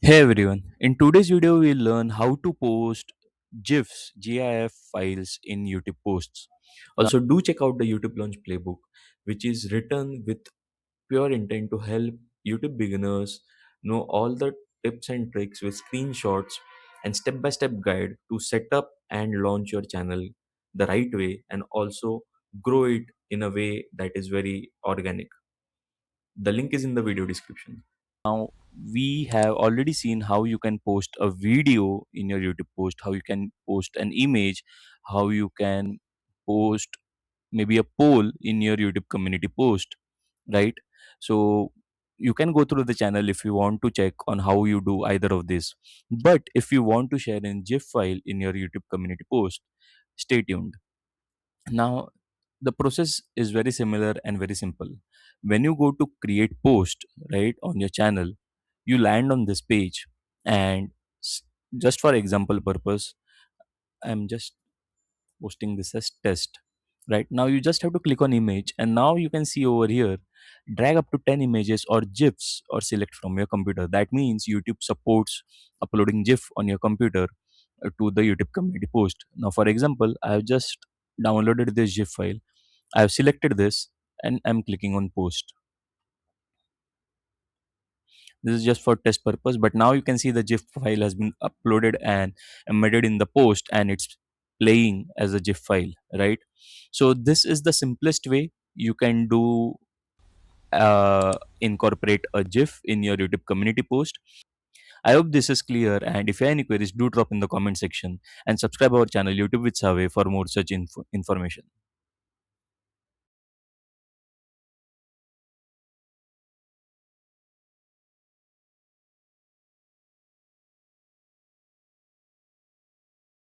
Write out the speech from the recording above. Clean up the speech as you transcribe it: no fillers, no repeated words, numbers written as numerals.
Hey everyone, in today's video we'll learn how to post GIF files in YouTube posts. Also do check out the YouTube launch playbook which is written with pure intent to help YouTube beginners know all the tips and tricks with screenshots and step-by-step guide to set up and launch your channel the right way and also grow it in a way that is very organic. The link is in the video description. Now, we have already seen how you can post a video in your YouTube post, how you can post an image, how you can post maybe a poll in your YouTube community post, right? So you can go through the channel if you want to check on how you do either of this. But if you want to share a GIF file in your YouTube community post, stay tuned. Now, the process is very similar and very simple. When you go to create post, right, on your channel, you land on this page and s- just for example purpose, I'm just posting this as test. Right now, you just have to click on image, and now you can see over here, drag up to 10 images or GIFs or select from your computer. That means YouTube supports uploading GIF on your computer to the YouTube community post. Now, for example, I have just downloaded this GIF file. I have selected this and I'm clicking on post. This is just for test purpose, but now you can see the GIF file has been uploaded and embedded in the post and it's playing as a GIF file, right? So this is the simplest way you can do incorporate a GIF in your YouTube community post. I hope this is clear, and if you have any queries, do drop in the comment section and subscribe our channel YouTube with Saave for more such information.